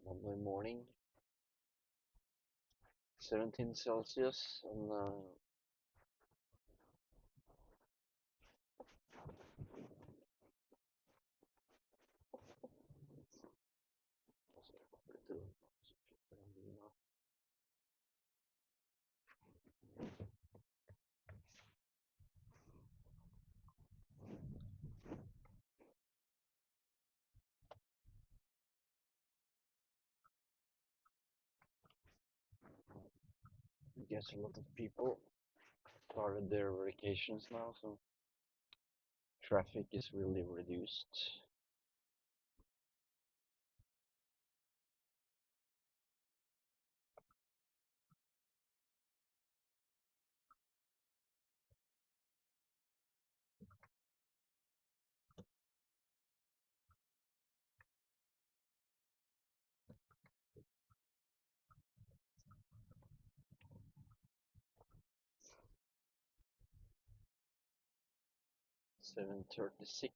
Lovely morning, 17 Celsius, and I guess a lot of people started their vacations now, so traffic is really reduced. 7:36.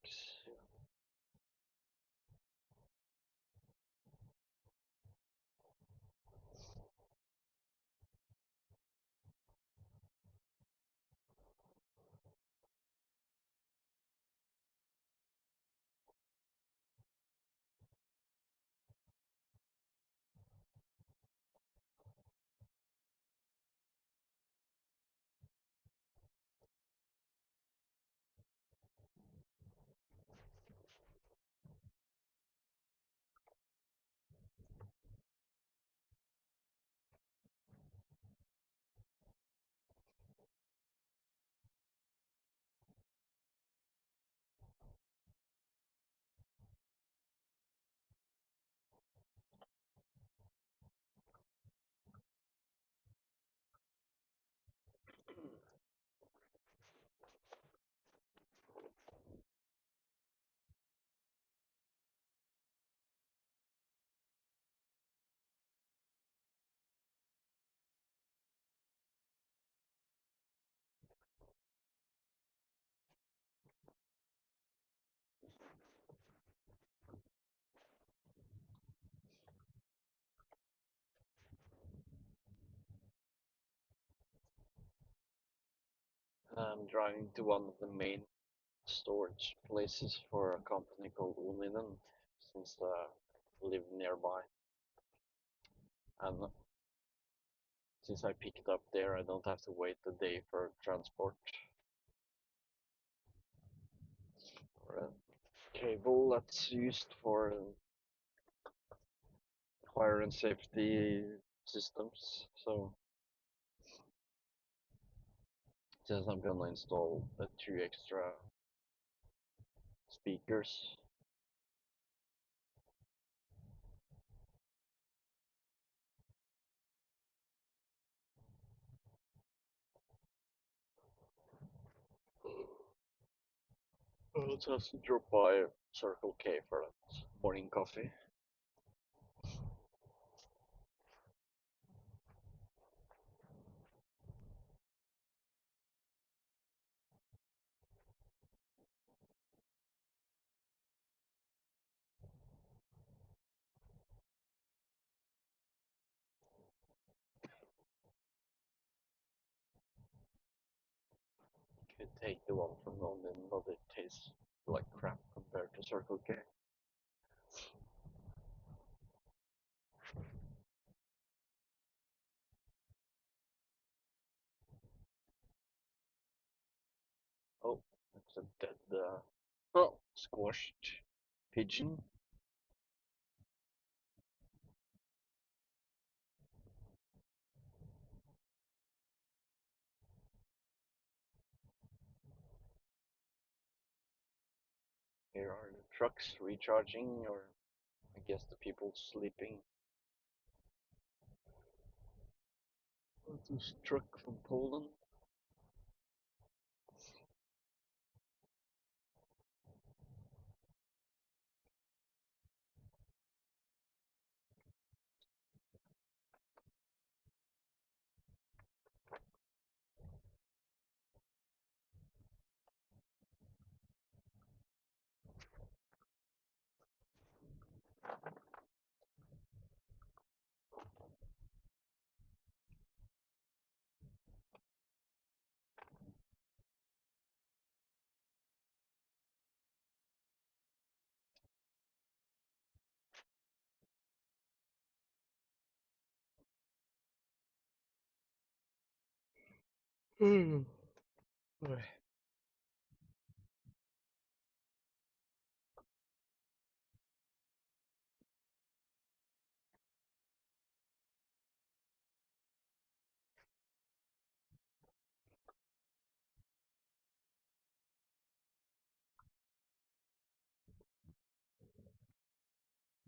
I'm driving to one of the main storage places for a company called Oninen, since I live nearby. And since I pick it up there, I don't have to wait a day for transport. Or a cable that's used for fire and safety systems. So since I'm gonna install the two extra speakers, I'll just drop by Circle K for that morning coffee. Could take the one from London, but it tastes like crap compared to Circle K. Oh, that's a dead, squashed pigeon. Here are the trucks recharging, or I guess the people sleeping. This truck from Poland. Mm. Oj.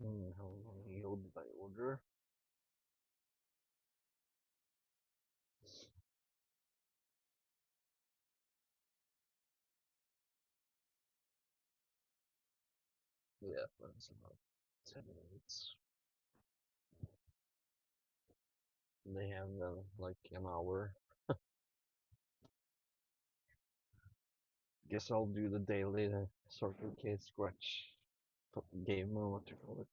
How long yield by order? Yeah, that's about 10 minutes. They have like an hour. Guess I'll do the daily Circle K scratch game or what you call it.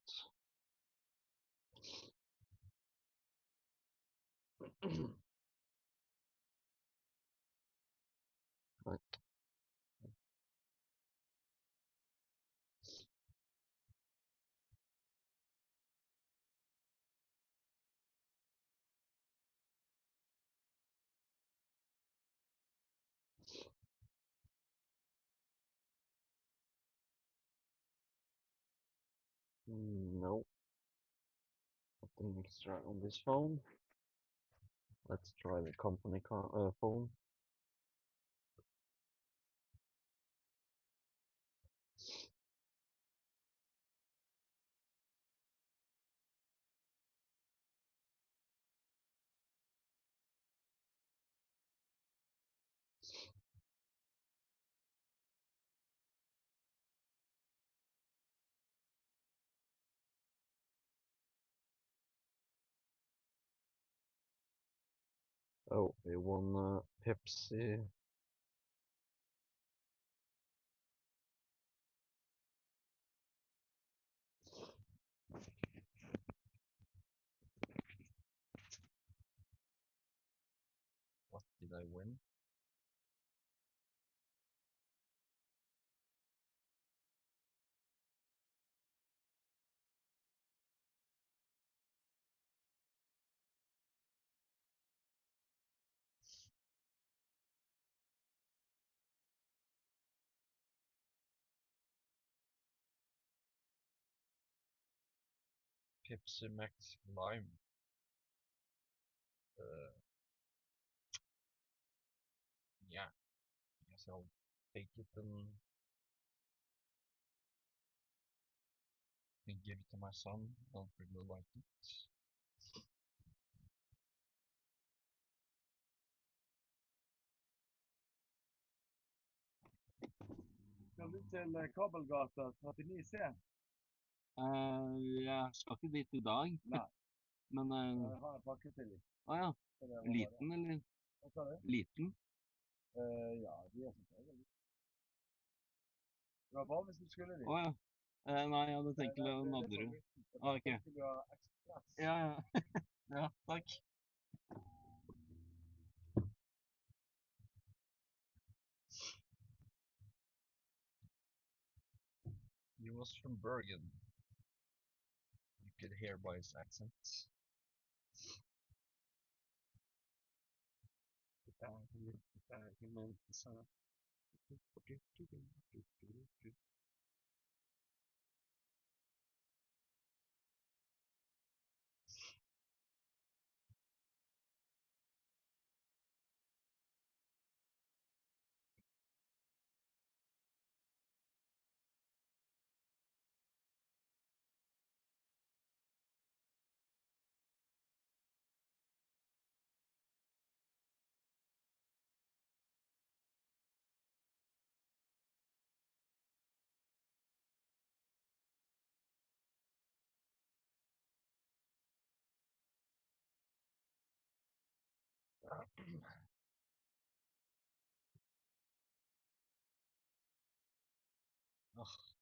Like, no, nothing extra on this phone. Let's try the company phone. Oh, we won Pepsi. What did I win? Pepsi Max Lime. Uh, yeah, I guess I'll take it and give it to my son. Don't really like it. Skal du til Kabelgata 39C? Jeg skal ikke dit i dag, Nei, men jeg har en pakke til deg. ja. Så det var bare- Liten, eller? Hva sa du? Liten? Ja, de er som regel litt. Det var bare hvis du skulle dit. Ja. Nei, jeg hadde tenkt til Nei, å det er Nadderud. for gutten, for Ok. da skulle du ha ekspress. Ja. Ja, takk. He was from Bergen. You could hear by his accent.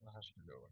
Det här skulle jag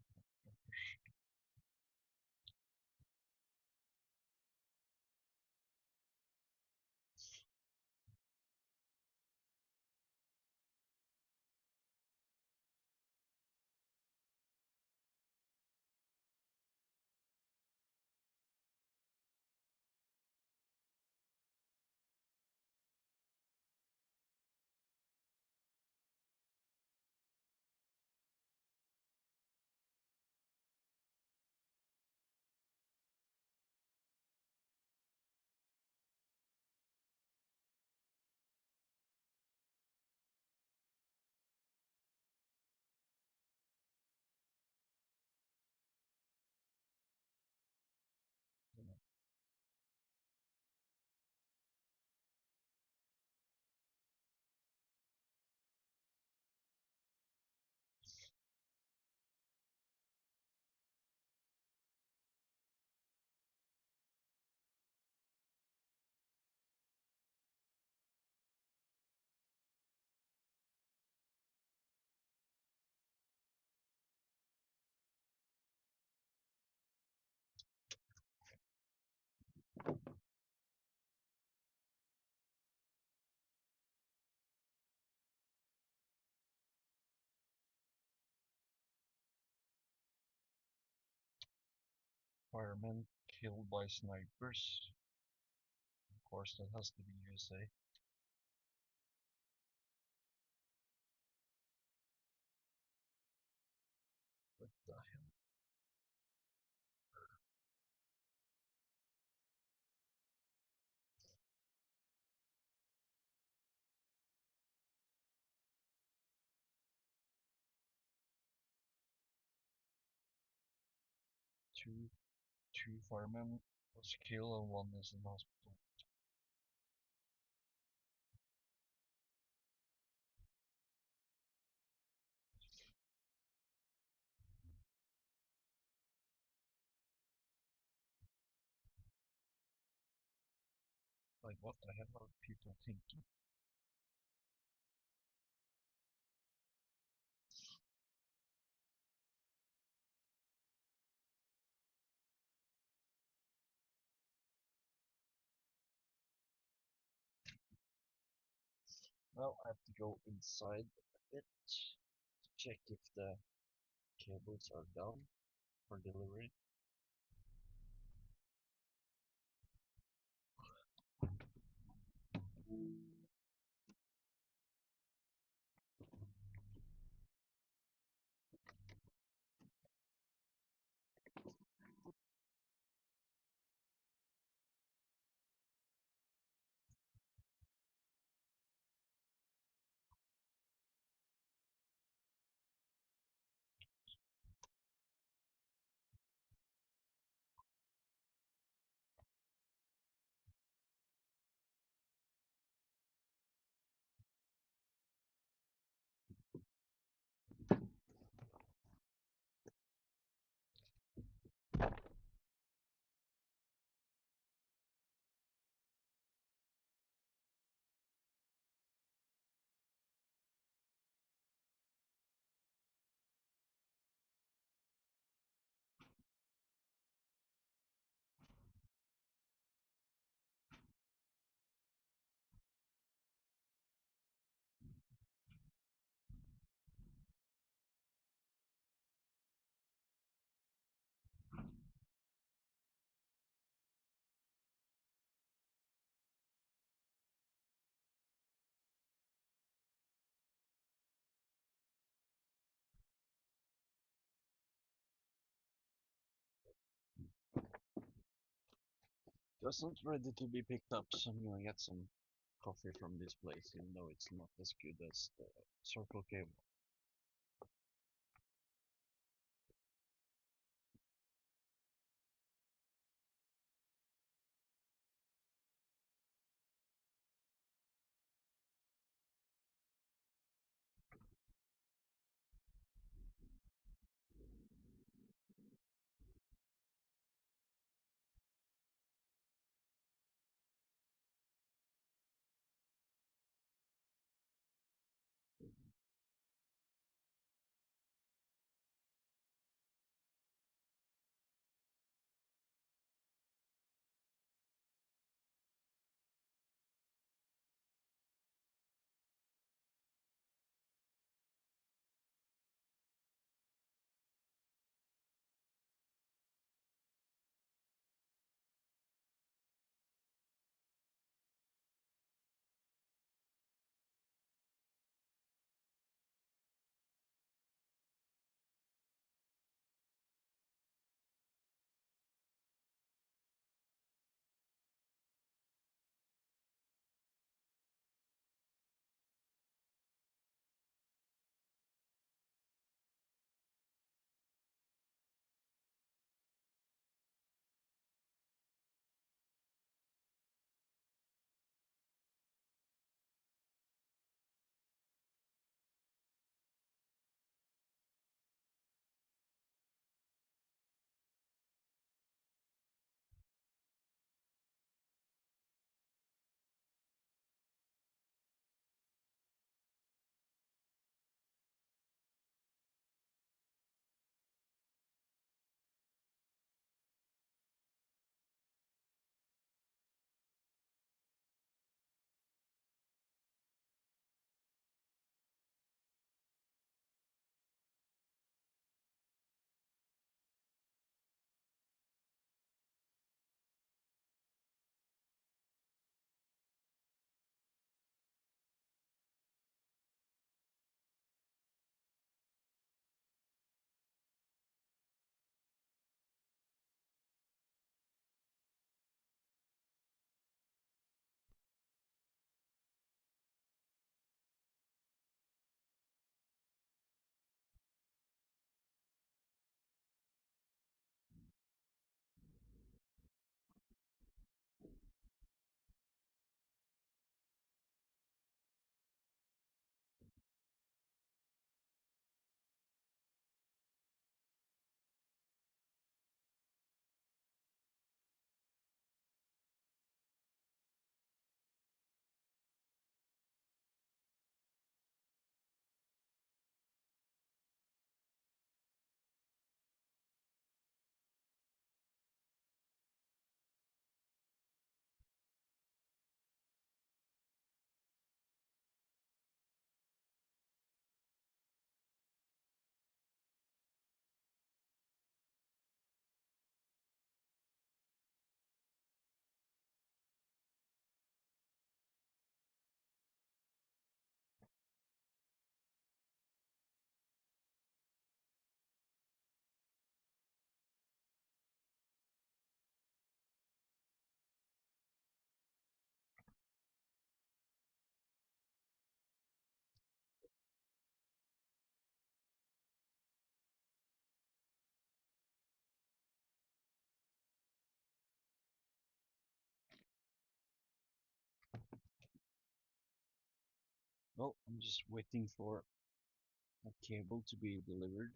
firemen killed by snipers. Of course, that has to be USA. What the hell? Two firemen was killed and one is in hospital. Like, what the hell are people thinking? Well, I have to go inside a bit to check if the cables are down for delivery. Just ready to be picked up, so I'm gonna get some coffee from this place, even though it's not as good as the Circle K one. Well, I'm just waiting for a cable to be delivered.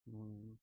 Mm.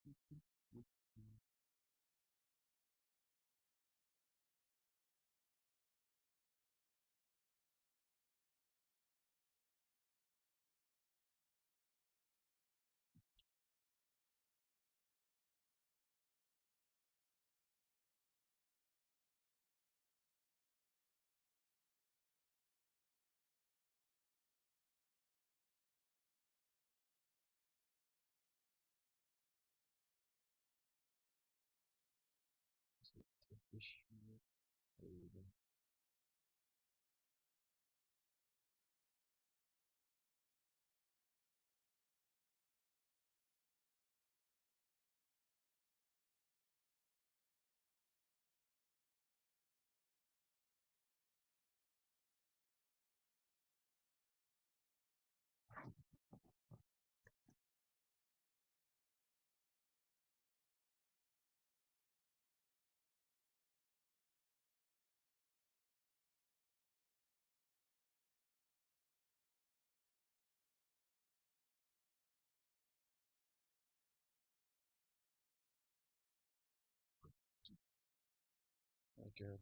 Okay.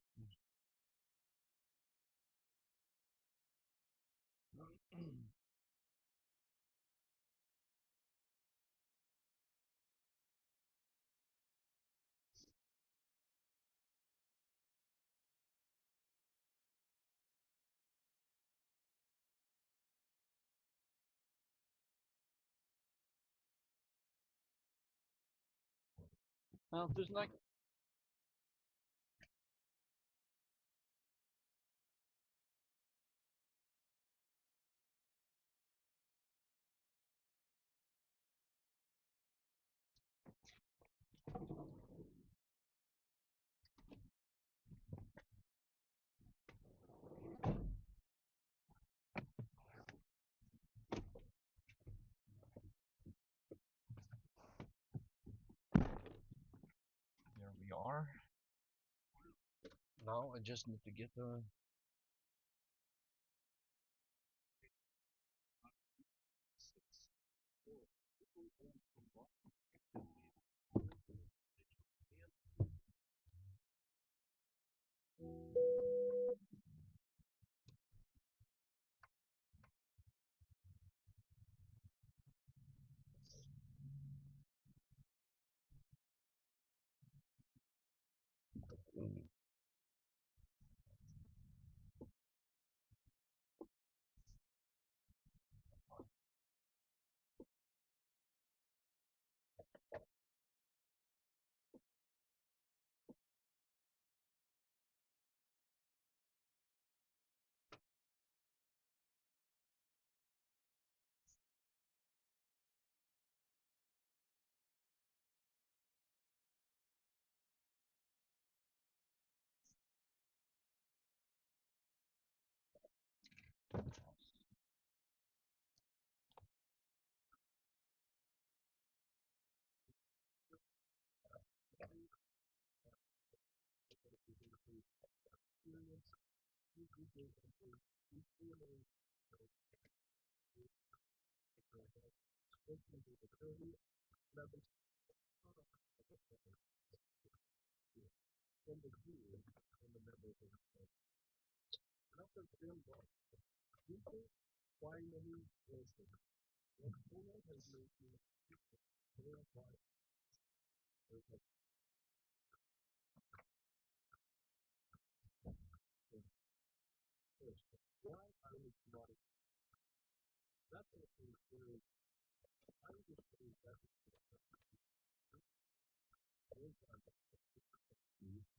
Well, there's like There we are. Now I just need to get the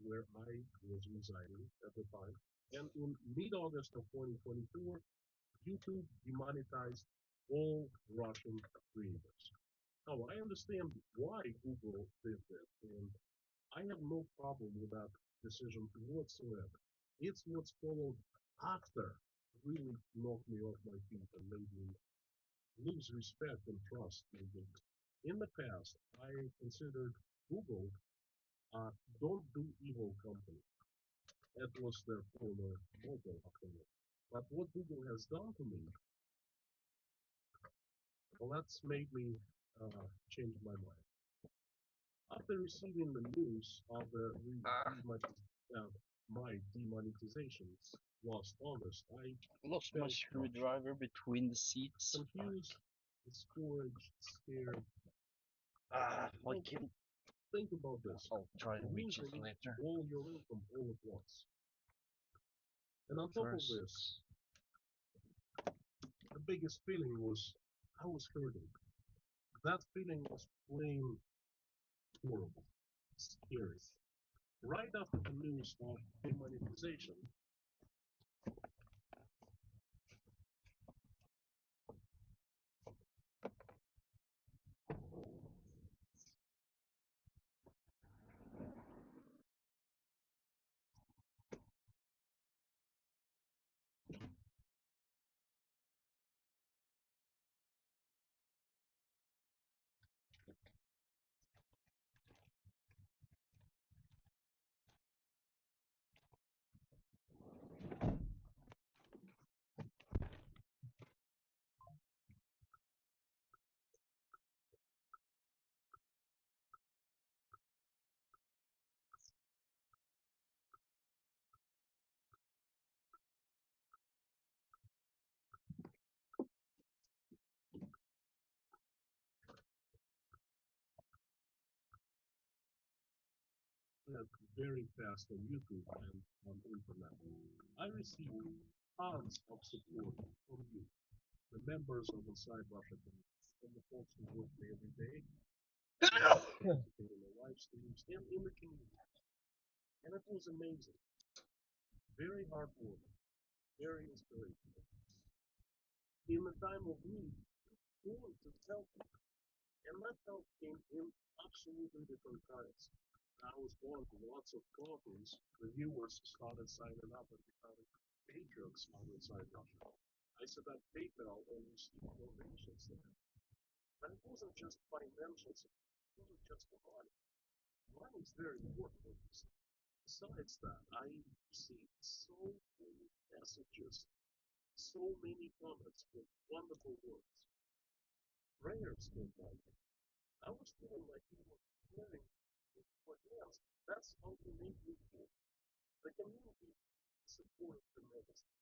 where I was residing at the time. And in mid-August of 2024, YouTube demonetized all Russian creators. Now, I understand why Google did that, and I have no problem with that decision whatsoever. It's what's followed after really knocked me off my feet and made me lose respect and trust in Google. In the past, I considered Google a don't do evil company. That was their former motto after me. But what Google has done to me, well, that's made me change my mind. After receiving the news of my demonetization last August, I Lost my felt screwdriver between the seats. confused, discouraged, scared. I Well, can. think about this. I'll try to reach it Losing later. all your income all at once. And on top of First, this, the biggest feeling was I was hurting. That feeling was plain horrible, scary. Right after the news of demonetization, very fast on YouTube and on internet. I received tons of support from you, the members of Inside Russia community, from the folks who work there every day, participating in the live streams, and in the community. And it was amazing, very heartwarming, very inspirational. In the time of need, you wanted to help me, and that help came in absolutely different kinds. I was going to lots of coffees. The viewers started signing up and becoming patrons on Inside Russia. I set up PayPal and received donations there. But it wasn't just financial support. It wasn't just the money. Money is very important for this. Besides that, I received so many messages, so many comments with wonderful words. Prayers came my way. I was feeling like you were praying for hands. That's how you make me feel. The community supported tremendously.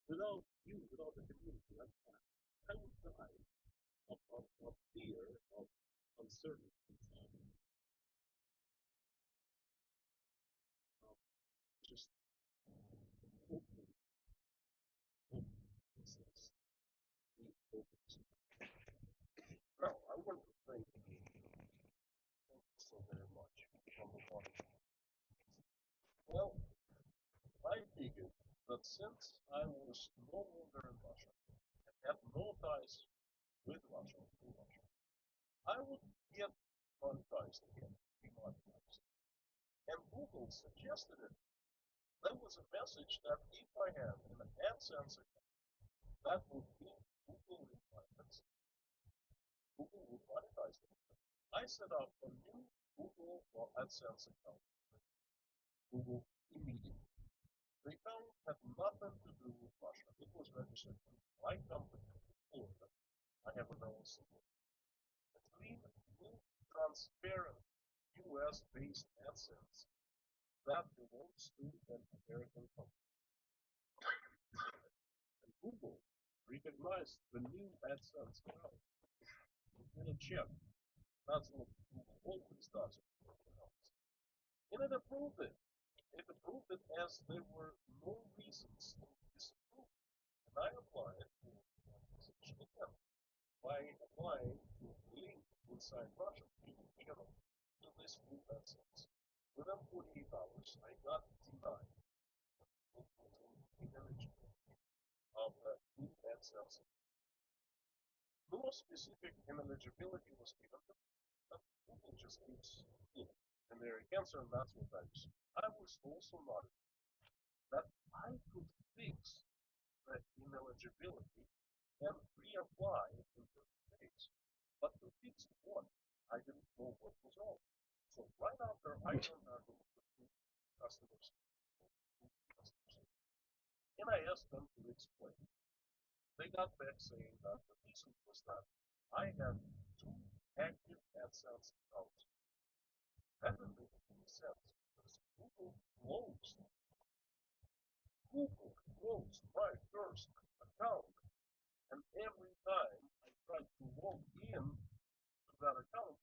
Without you, without the community, I would die of fear, of uncertainty, of just hopeful, hopelessness, deep hopelessness. Well, I want to thank you so very much from the bottom. Well, I figured that since I was no longer in Russia and had no ties with Russia, to Russia, I would get monetized again, demonetized. And Google suggested it. There was a message that if I had an AdSense account, that would be Google requirements, Google would monetize it. I set up a new Google or AdSense account with Google immediately. The account had nothing to do with Russia. It was registered to my company in Florida. I have an LLC. A clean, new, transparent, US-based AdSense that belongs to an American company. And Google recognized the new AdSense account. It did a check. That's what Google always does with accounts. And it approved it. It approved it as there were no reasons to disapprove. And I applied for authorization again by applying to link inside Russia people channel to this new AdSense. Within 48 hours, I got denied ineligibility of the new AdSense. No specific ineligibility was given, but Google just gives and their answer, and that's what I received. I was also notified that I could fix the ineligibility and reapply in 30 days. But to fix what? I didn't know what was wrong. So right after I contacted the customers, and I asked them to explain. They got back saying that the reason was that I had two active AdSense accounts. That didn't make any sense because Google closed my first account, and every time I tried to log in to that account,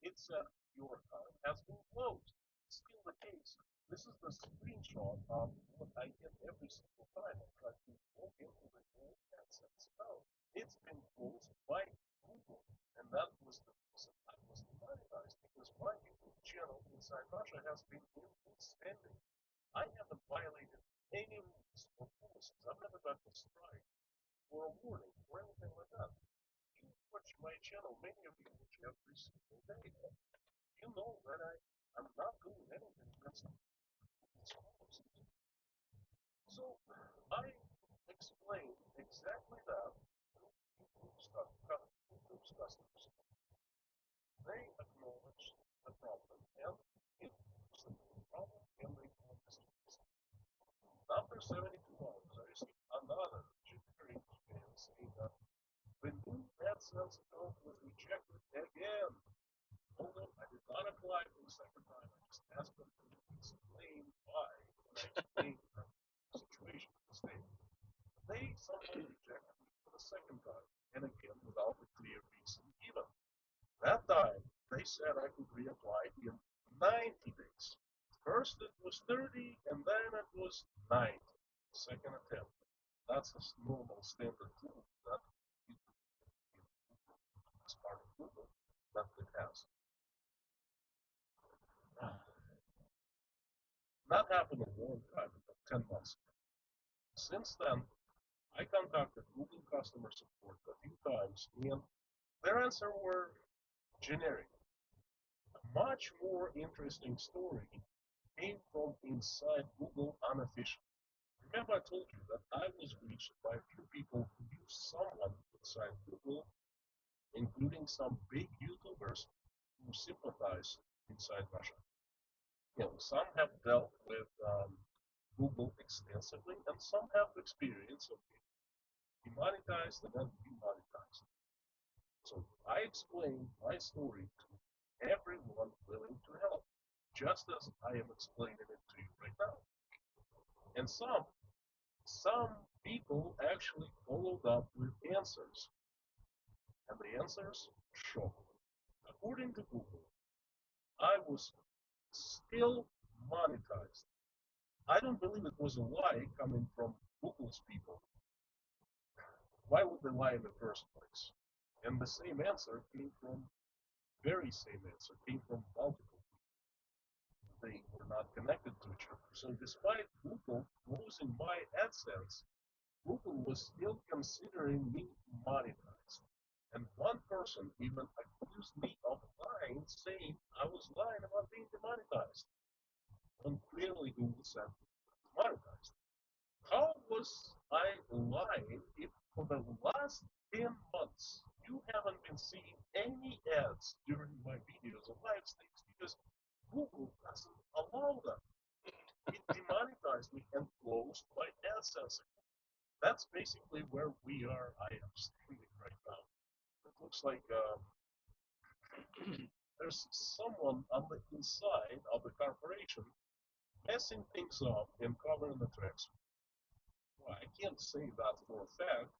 it said your account has been closed. It's still the case. This is the screenshot of what I get every single time I try to log into the old AdSense account. It's been closed by Google, and that was the reason I was demonetized because my YouTube channel inside Russia has been in good standing. I haven't violated any rules or policies. I've never got a strike or a warning or anything like that. You watch my channel, many of you watch every single day. You know that I'm not doing anything against these policies. So I explained exactly that to YouTube's customers. They acknowledged the problem and it was the problem and they promised to fix it. After 72 hours, I received another generic email saying that the new AdSense account was rejected again. Although I did not apply for the second time, I just asked them to explain why when I explained the situation to the state. They somehow rejected me for the second time, and again without a clear reason given. That time, they said I could reapply in 90 days. First it was 30, and then it was 90. Second attempt. That's a normal standard tool that is part of Google that it has. That happened a long time ago, 10 months ago. Since then, I contacted Google customer support a few times, and their answer were generic. A much more interesting story came from inside Google unofficially. Remember I told you that I was reached by a few people who knew someone inside Google, including some big YouTubers who sympathize inside Russia. Some have dealt with Google extensively, and some have experience of being demonetized and then demonetized. So I explained my story to everyone willing to help, just as I am explaining it to you right now. And some people actually followed up with answers, and the answers shocked me. According to Google, I was still monetized. I don't believe it was a lie coming from Google's people. Why would they lie in the first place? And the same answer came from very same answer came from multiple people. They were not connected to each other. So despite Google closing my AdSense, Google was still considering me monetized. And one person even accused me of lying, saying I was lying about being demonetized. And clearly Google said monetized. How was I lying if for the last 10 months you haven't been seeing any ads during my videos or live streams because Google doesn't allow them? It demonetized me, and AdSense. That's basically where we are. I am standing right now. It looks like there's someone on the inside of the corporation messing things up and covering the tracks. Well, I can't say that for a fact.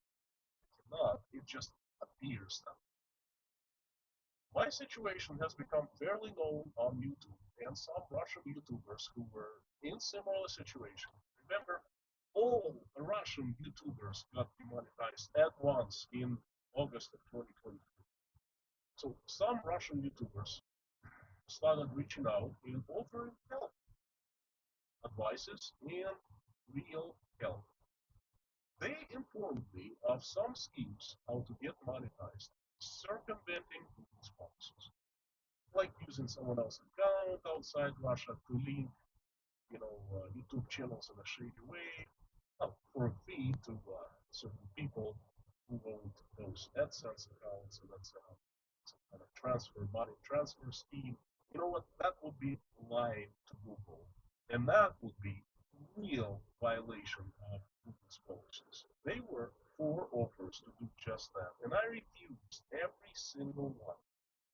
It's not. It just appears that. My situation has become fairly known on YouTube, and some Russian YouTubers who were in similar situation. Remember, all Russian YouTubers got demonetized at once in August of 2022. So some Russian YouTubers started reaching out and offering help, advices, and real help. They informed me of some schemes how to get monetized, circumventing Google's policies, like using someone else's account outside Russia to link, YouTube channels in a shady way, for a fee to certain people who owned those AdSense accounts, and that's some kind of money transfer scheme. You know what? That would be lying to Google, and that would be real violation of Google's policies. They were four offers to do just that, and I refused every single one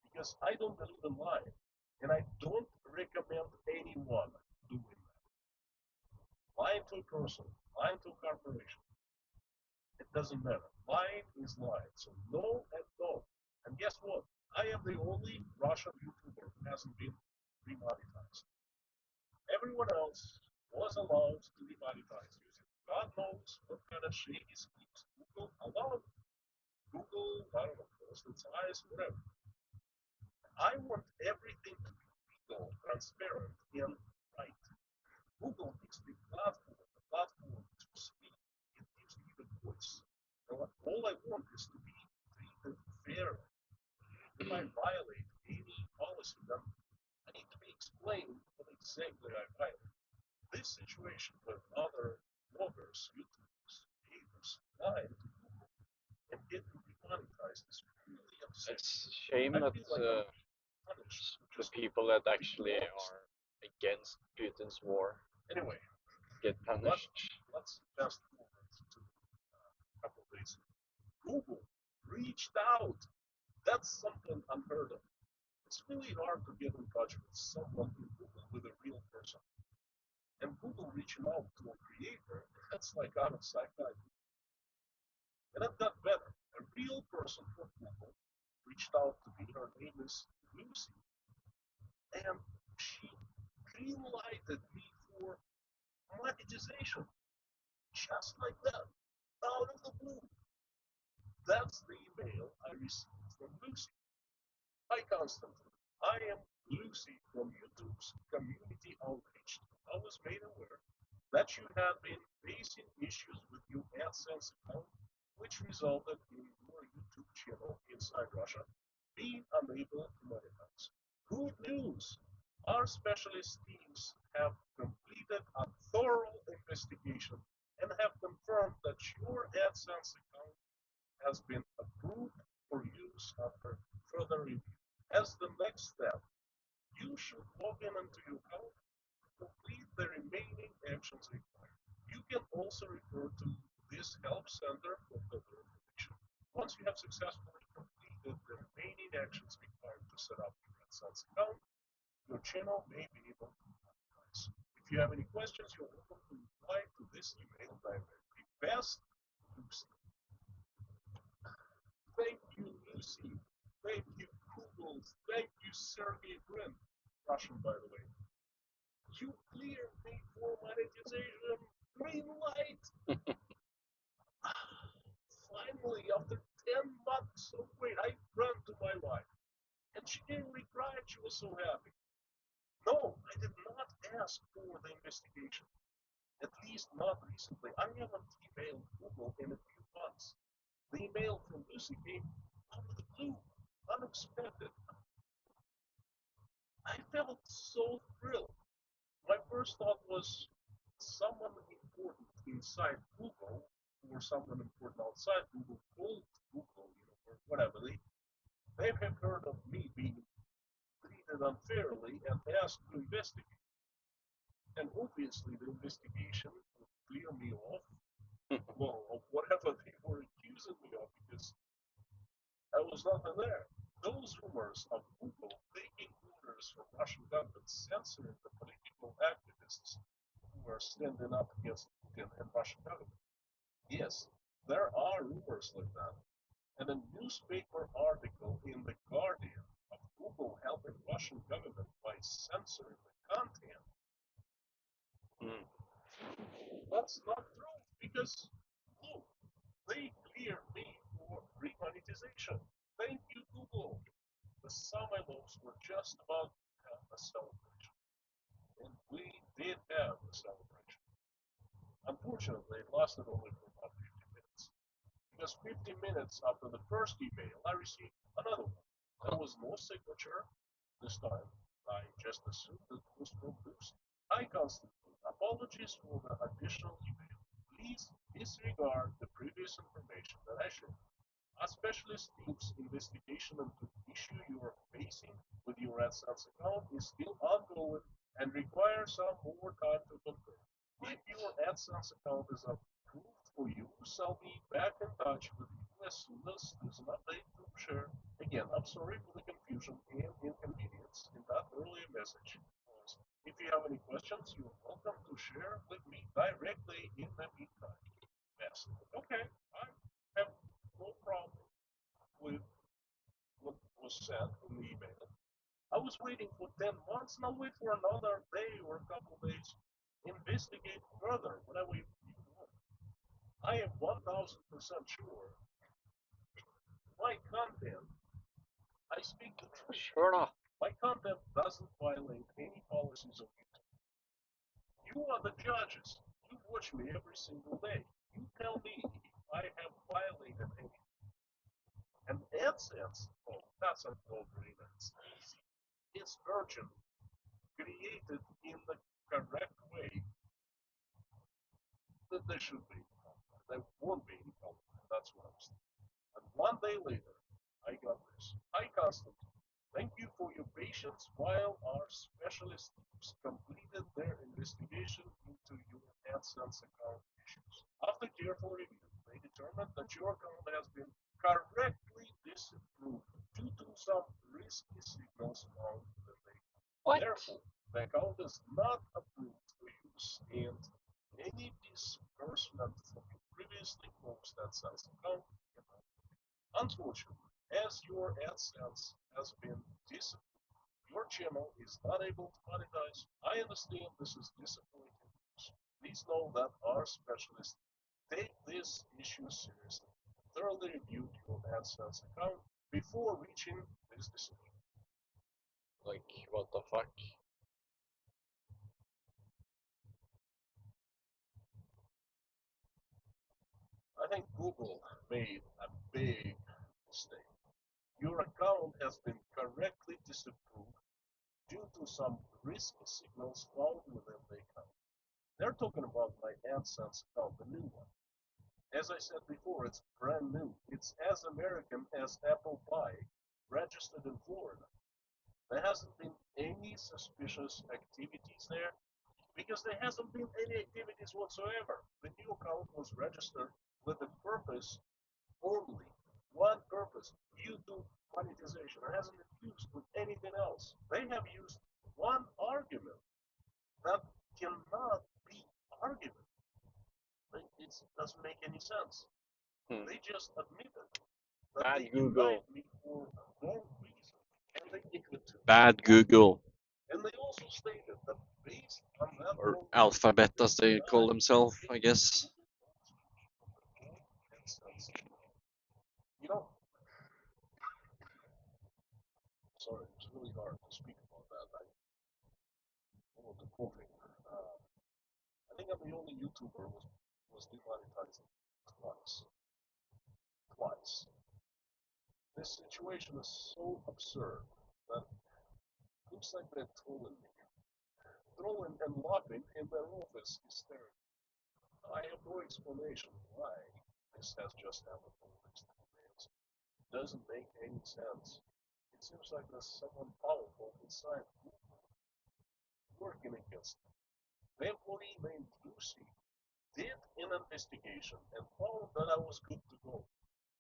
because I don't believe in lying, and I don't recommend anyone doing that. Lying to a person, lying to a corporation, it doesn't matter. Lying is lying. So no and no. And guess what? I am the only Russian YouTuber who hasn't been demonetized. Everyone else was allowed to demonetize using God knows what kind of shady schemes Google allowed. Google, I don't know, closed its eyes, whatever. I want everything to be legal, transparent, and right. Google is the platform to speak. It gives me the voice. And all I want is to be treated fairly. If I violate any policy, then I need to be explained what exactly I violate. This situation with other bloggers, YouTubers, creators lying to Google and getting demonetized is really upsetting. It's a shame I that feel like I'm punished for the just people that being actually honest. are against Putin's war Anyway, get punished. let's fast forward to a couple of days. Google reached out. That's something unheard of. It's really hard to get in touch with someone in Google, with a real person. And Google reaching out to a creator, that's like out of sight, out of mind. And it got better. A real person from Google reached out to me. Her name is Lucy. And she greenlighted me for monetization. Just like that. Out of the blue. That's the email I received from Lucy. Hi, Constantine. I am Lucy from YouTube's community outreach. I was made aware that you have been facing issues with your AdSense account, which resulted in your YouTube channel inside Russia being unable to monetize. Good news! Our specialist teams have completed a thorough investigation and have confirmed that your AdSense account has been approved for use after further review. As the next step, you should log in into your account to complete the remaining actions required. You can also refer to this help center for further information. Once you have successfully completed the remaining actions required to set up your AdSense account, your channel may be able to monetize. If you have any questions, you're welcome to reply to this email directly. Best, Lucy. Thank you, Lucy. Thank you, Google. Thank you, Sergey Brin. Russian, by the way. You cleared me for monetization. Green light. Finally, after 10 months of wait, I ran to my wife. And she nearly cried. She was so happy. No, I did not ask for the investigation. At least not recently. I haven't emailed Google in a few months. The email from Lucy came out of the blue, unexpected. I felt so thrilled. My first thought was someone important inside Google or someone important outside Google called Google, or whatever. They have heard of me being treated unfairly and asked to investigate. And obviously, the investigation would clear me off well, of whatever they were accusing me of, because I was nothing there. Those rumors of Google taking orders from Russian government censoring the political activists who are standing up against Putin and Russian government. Yes, there are rumors like that. And a newspaper article in The Guardian of Google helping Russian government by censoring the content. Mm. That's not true because look, they cleared me for remonetization. Thank you, Google. The Samilovs were just about to have a celebration, and we did have a celebration. Unfortunately, it lasted only for about 50 minutes. Because 50 minutes after the first email, I received another one. There was no signature this time. I just assumed it was from Boost. Hi, Constantine. Apologies for the additional email. Please disregard the previous information that I shared. A specialist team's investigation into the issue you are facing with your AdSense account is still ongoing and requires some more time to confirm. If your AdSense account is approved for use, I'll be back in touch with you as soon as there's an update to share. Again, I'm sorry for the confusion and inconvenience in that earlier message. If you have any questions, you're welcome to share with me directly in the meantime. Yes. Okay, I have no problem with what was said in the email. I was waiting for 10 months, now wait for another day or a couple of days. Investigate further, whatever you want. I am 1000% sure my content, I speak the truth. Sure enough. My content doesn't violate any policies of YouTube. You are the judges. You watch me every single day. You tell me if I have violated anything. And AdSense, oh, that's a no-brainer. It's easy. It's urgent. Created in the correct way that there should be. There won't be any problem. That's what I'm saying. And one day later, I got this. Hi, Constantine. Thank you for your patience while our specialist teams completed their investigation into your AdSense account issues. After careful review, they determined that your account has been correctly disapproved due to some risky signals found in the data. What? Therefore, the account is not approved for use, and any disbursement from your previously closed AdSense account cannot. Unfortunately, as your AdSense has been disapproved, your channel is not able to monetize. I understand this is disappointing news. Please know that our specialists take this issue seriously. Thoroughly reviewed your AdSense account before reaching this decision. Like, what the fuck? I think Google made a big mistake. Your account has been correctly disapproved due to some risky signals found within the account. They're talking about my AdSense account, the new one. As I said before, it's brand new. It's as American as apple pie, registered in Florida. There hasn't been any suspicious activities there because there hasn't been any activities whatsoever. The new account was registered with the purpose only, one purpose, YouTube monetization. It hasn't been used with anything else. They have used one argument that cannot be argument. It doesn't make any sense. Hmm. They just admitted that Bad they Google. denied me for wrong reason, and they admitted to. Bad Google. And they also stated that based on that Or wrong Alphabet, reason, as they call themselves, I guess. You know, sorry, it's really hard to speak about that. I want to coughing. I think I'm the only YouTuber who was demonetized twice. Twice. This situation is so absurd that it looks like they're trolling me. Trolling and laughing in their office hysterically. I have no explanation why this has just happened over the next 2 days. It doesn't make any sense. It seems like there's someone powerful inside working against them. The employee named Lucy did an investigation and found that I was good to go,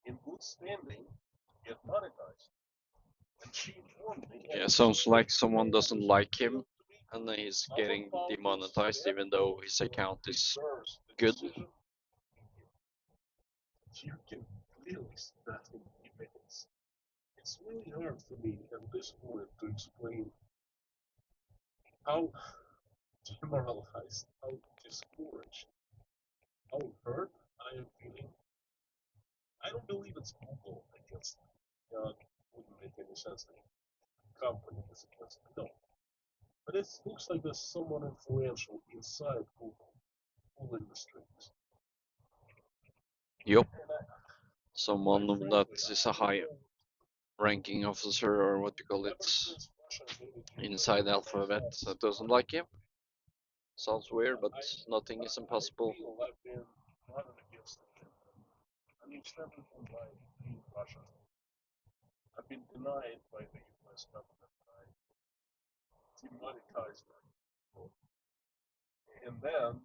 in good standing, to get monetized. And she informed me. Yeah, sounds like someone doesn't like him and then he's getting demonetized even though his account is good. You can clearly see that in the images. It's really hard for me at this point to explain how demoralized, how discouraged, how hurt I am feeling. I don't believe it's Google against me. That wouldn't make any sense to me. The company is against me. No. But it looks like there's someone influential inside Google pulling the strings. Yup, And someone frankly, that is a high ranking officer or what you call ever it since Russia invaded Ukraine, inside I've Alphabet had that doesn't like him. Sounds weird, but I, nothing is impossible. I feel I've been running against the agenda. I mean, everything by being Russia. I've been denied by the US government. I demonetized my people. And then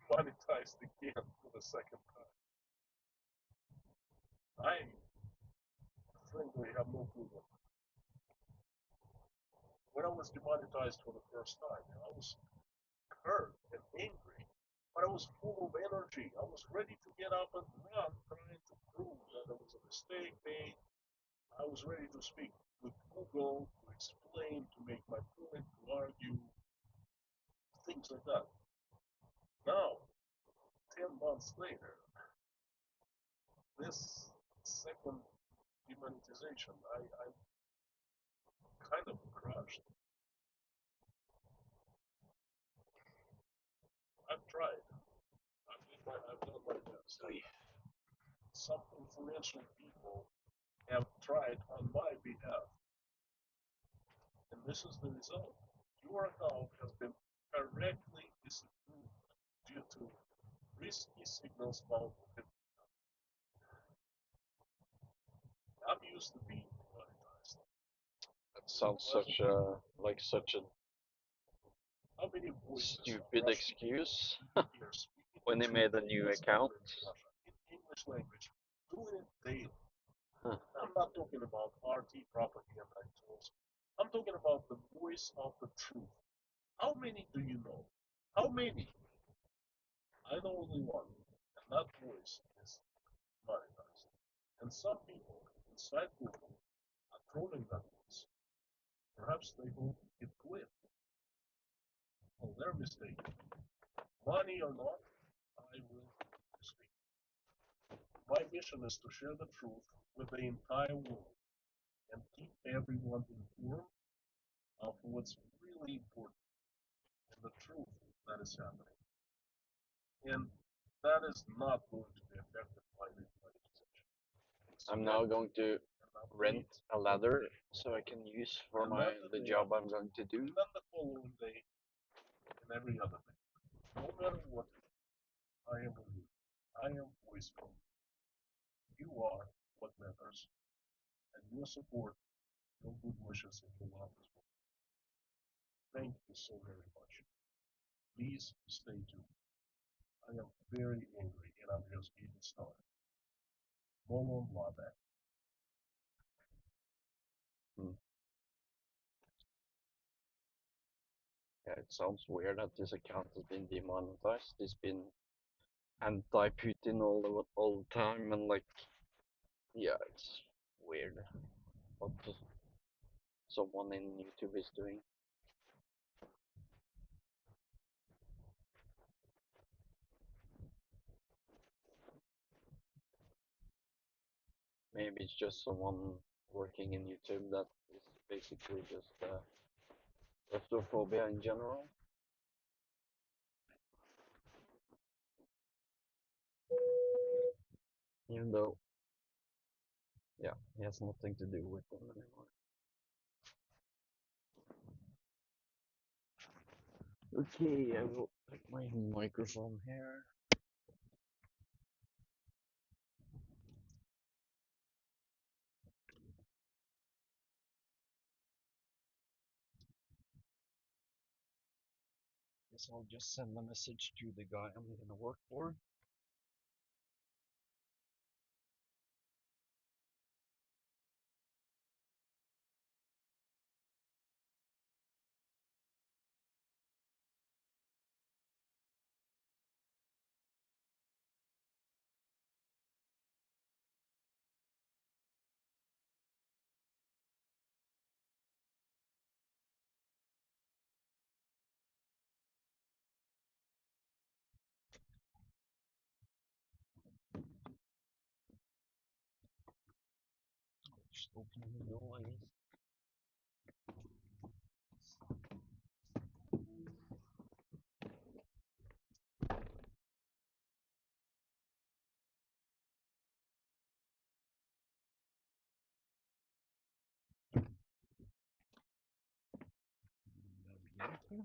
demonetized again for the second time. I frankly have no clue what. When I was demonetized for the first time, I was hurt and angry, but I was full of energy. I was ready to get up and run, trying to prove that there was a mistake made. I was ready to speak with Google, to explain, to make my point, to argue, things like that. Now, 10 months later, this second demonetization, I'm kind of crushed. I've tried. I've done my best. Some influential people have tried on my behalf, and this is the result. Your account has been correctly disapproved due to risky signals found within. I'm used to being demonetized. That sounds such a such a How many voices of stupid Russian excuse. people here speaking When the he made a truth new against account. modern Russia in English language, doing it daily? Huh. I'm not talking about RT propaganda tools. I'm talking about the voice of the truth. How many do you know? How many? I know only one, and that voice is monetized. And some people inside Google are trolling that voice. Perhaps they hope it quit. Well, they're mistaken. Money or not, I will speak. My mission is to share the truth with the entire world and keep everyone informed of what's really important and the truth that is happening. And that is not going to be affected by the monetization. I'm now going to rent a ladder so I can use for the job I'm going to do. And then the following day and every other day. No matter what, I am with you. I am voiceful. You are what matters. And your support, your good wishes in the love as well. Thank you so very much. Please stay tuned. I am very angry and I'm just getting started. Molon Vlada. Yeah, it sounds weird that this account has been demonetized. It's been anti-Putin all the time, and like, yeah, it's weird what someone in YouTube is doing. Maybe it's just someone working in YouTube that is basically just Russophobia in general. Even though, yeah, he has nothing to do with them anymore. Okay, I will put my microphone here. Guess I'll just send a message to the guy I'm gonna work for. Just opening the door, I guess. Navigate.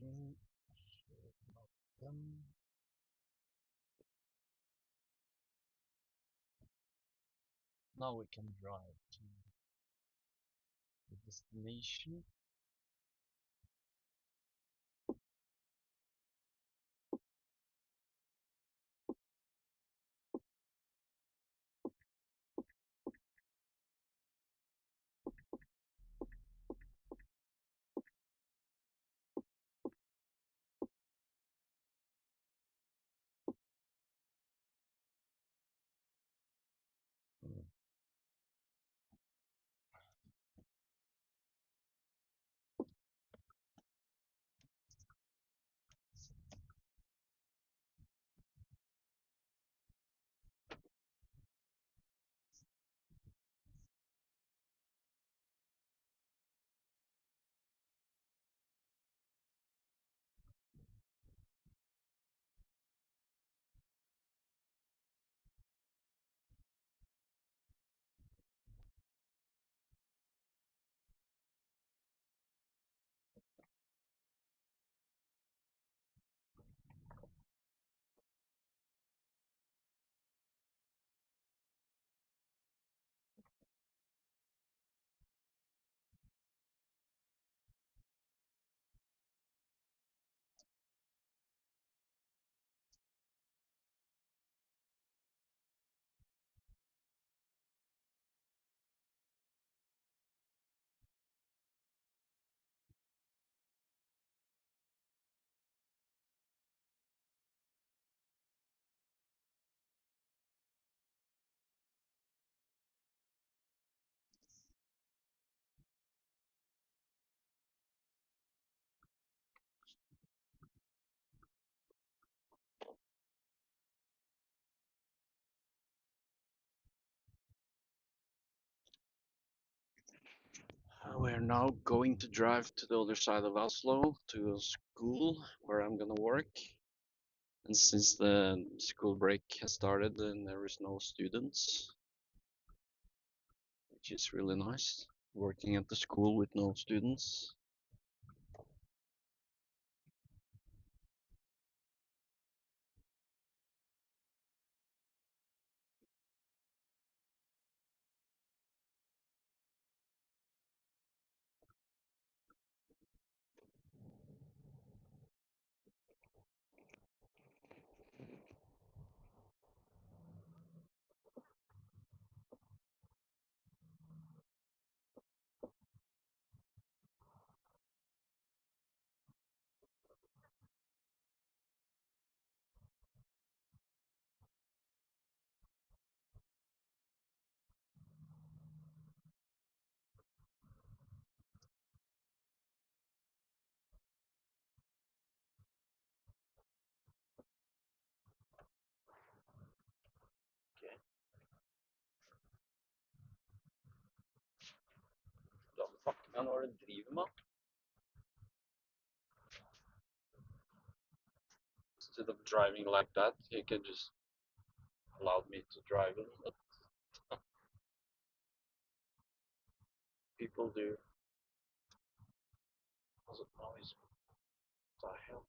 Okay, so not done. Now we can drive to the destination. Mm. We're now going to drive to the other side of Oslo to a school where I'm gonna work. And since the school break has started, then there is no students, which is really nice. Working at the school with no students. Da fucker meg, hva er det du driver med? Instead of driving like that, he could just allow me to drive it. People do. Was it noise? What the hell?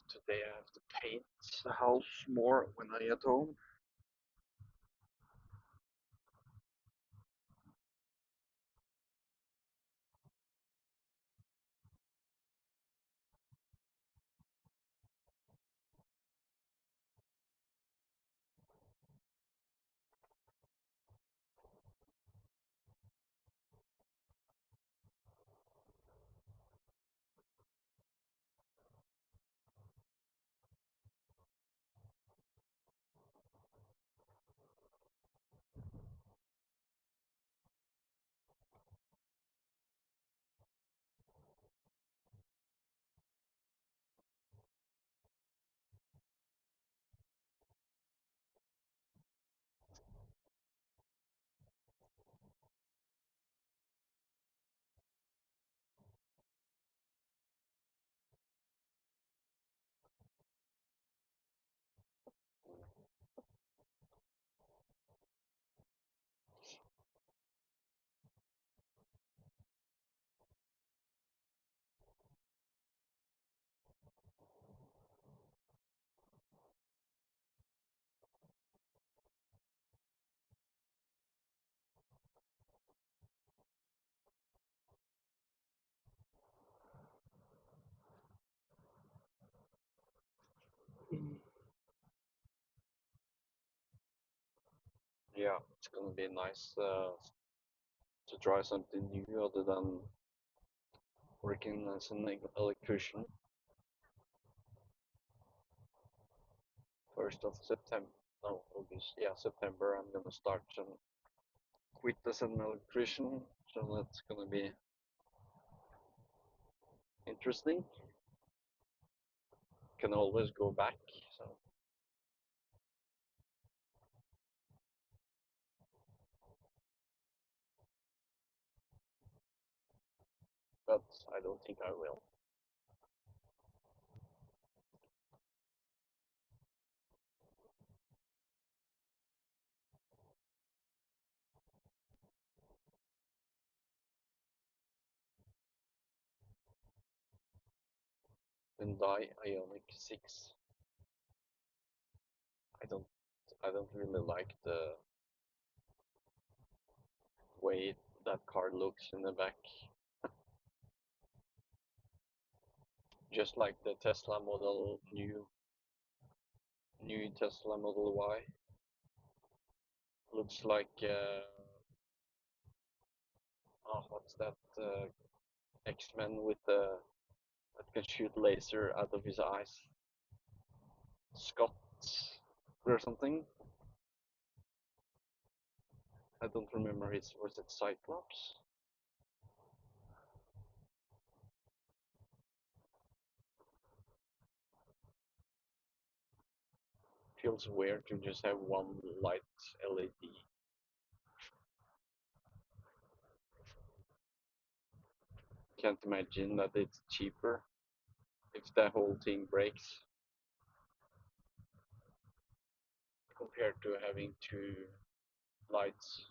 Today I have to paint the house more when I get home. yeah, it's gonna be nice to try something new other than working as an electrician. 1st of September, no, August, yeah, September, I'm gonna start and quit as an electrician, so that's gonna be interesting. Can always go back, so but I don't think I will. Hyundai Ioniq 6. I don't I don't really like the way that car looks in the back. Just like the Tesla Model new Tesla Model Y. Looks like oh, what's that X-Men with the that can shoot laser out of his eyes. Scott or something. I don't remember his, was it Cyclops? Feels weird to just have one light LED. Can't imagine that it's cheaper if the whole thing breaks compared to having two lights.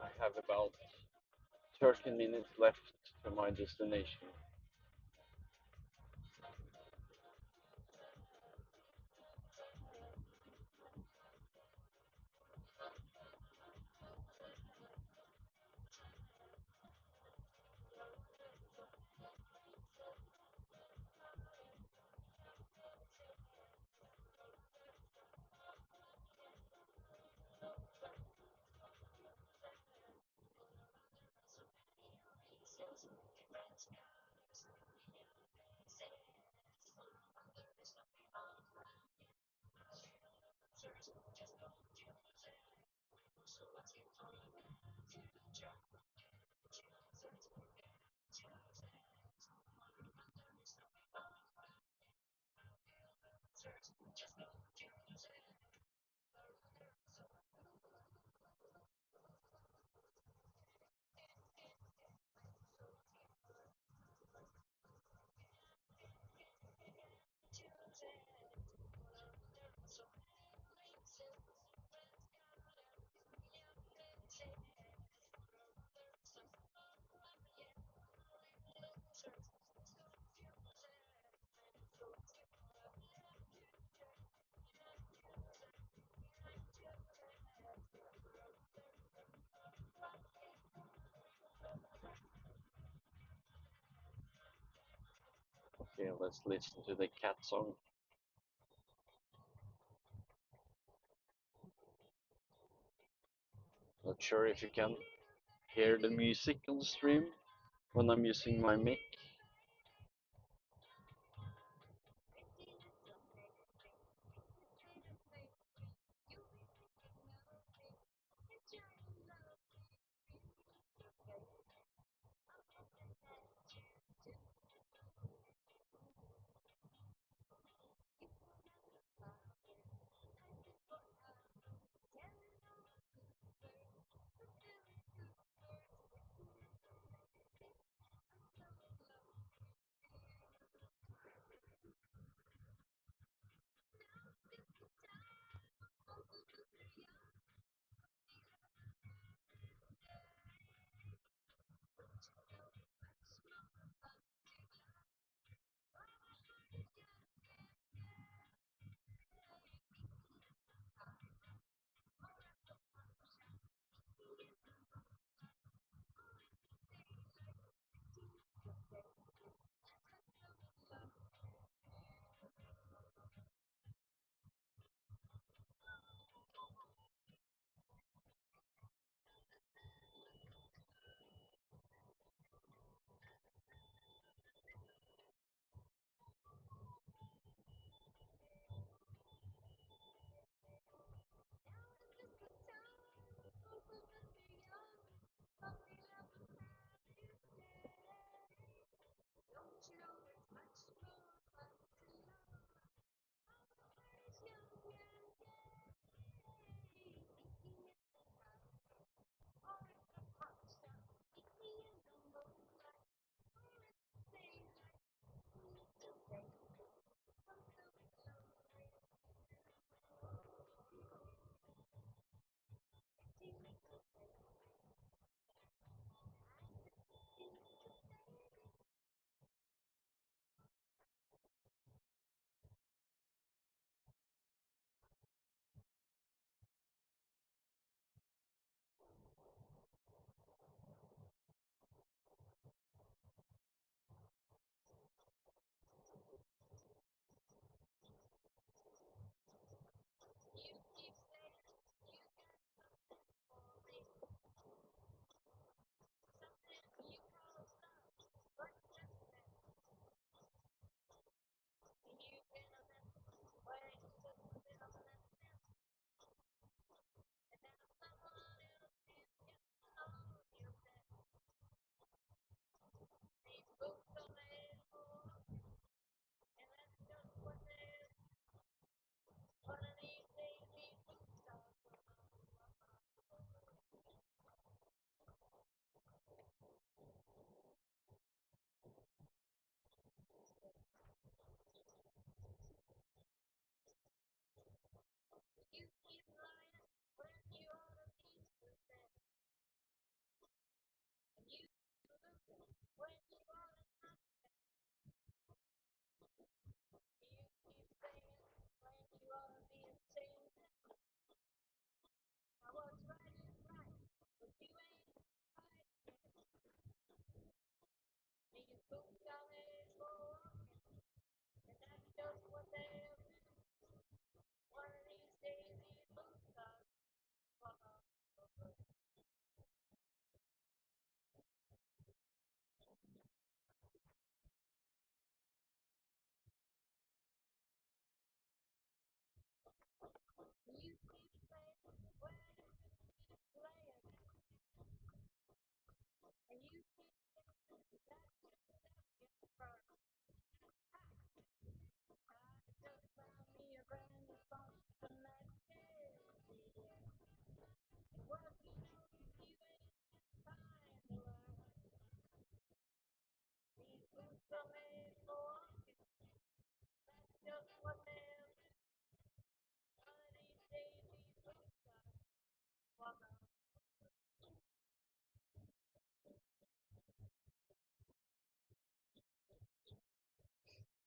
I have about 30 minutes left to my destination. Okay, let's listen to the cat song. Not sure if you can hear the music on the stream when I'm using my mic.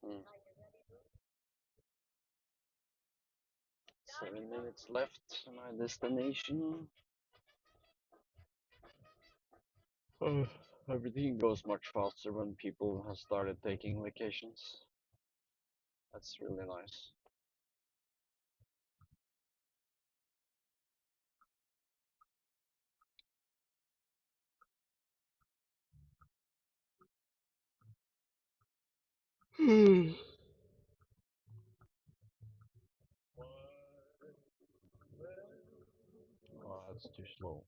Mm. 7 minutes left to my destination. Everything goes much faster when people have started taking vacations. That's really nice. Oh, that's too slow.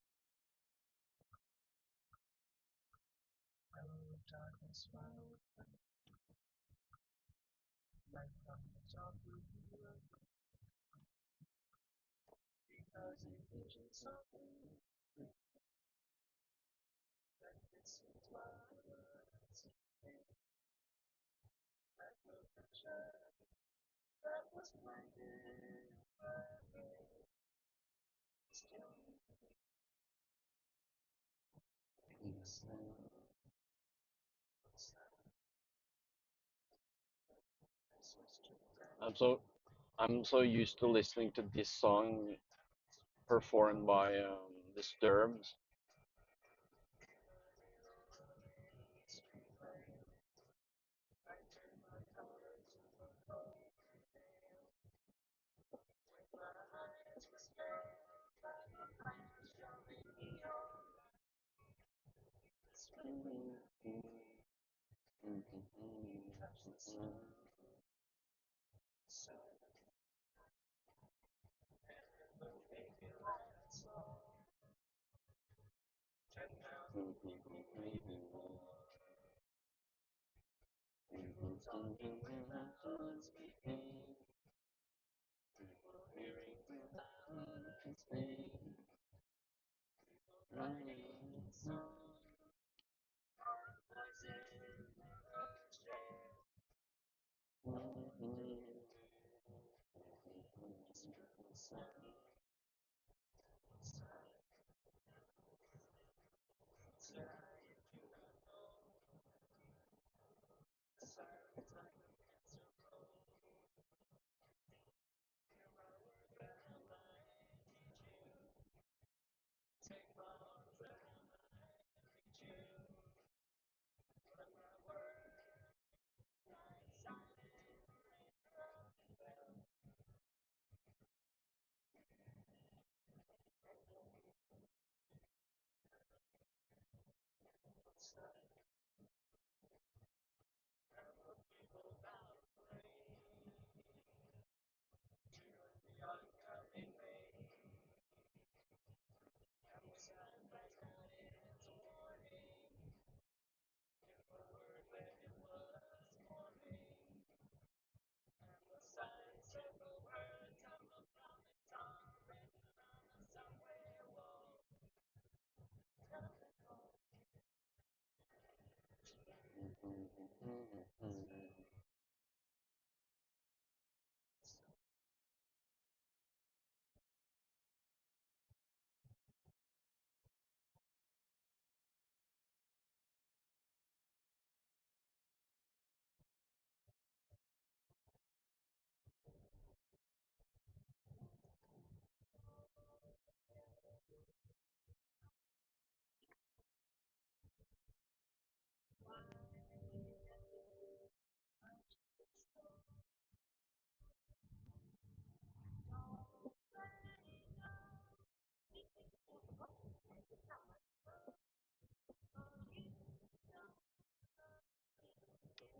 I'm so I'm so used to listening to this song performed by Disturbed.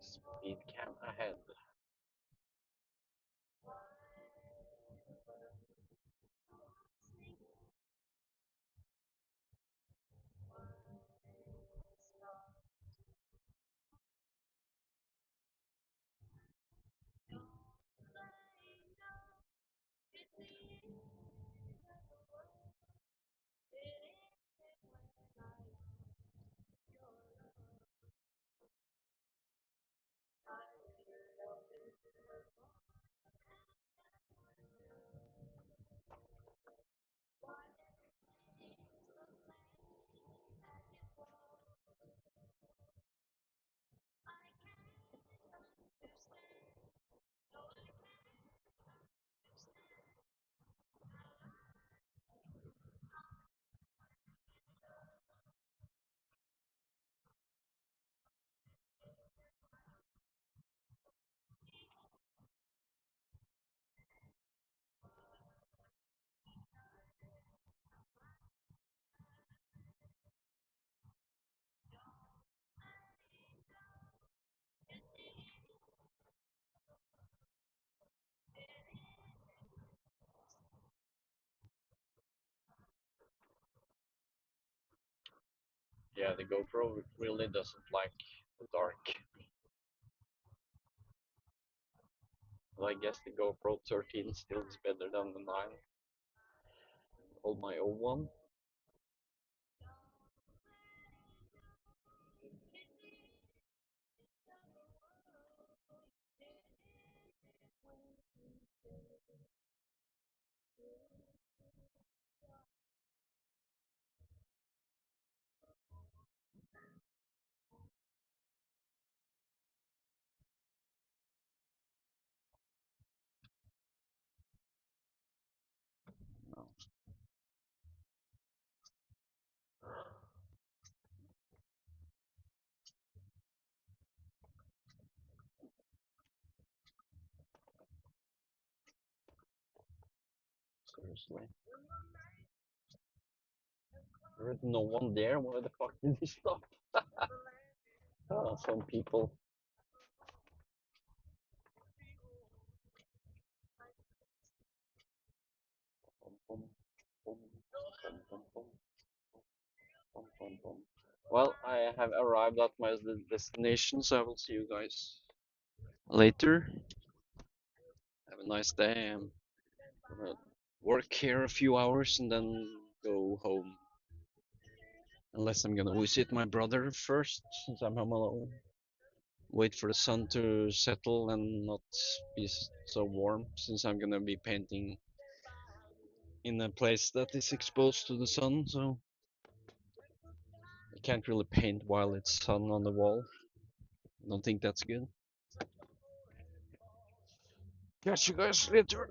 Speed cam ahead. Yeah, the GoPro really doesn't like the dark. But I guess the GoPro 13 still is better than the 9. Hold my old one. No. Seriously. There is no one there. Why the fuck did he stop? Some people. Bum, bum, bum, bum, bum, bum, bum, bum, bum. Well, I have arrived at my destination, so I will see you guys later. Have a nice day. I'm gonna work here a few hours and then go home. Unless I'm gonna visit my brother first, since I'm home alone. Wait for the sun to settle and not be so warm, since I'm gonna be painting in a place that is exposed to the sun, so I can't really paint while it's sun on the wall. I don't think that's good. Catch you guys later.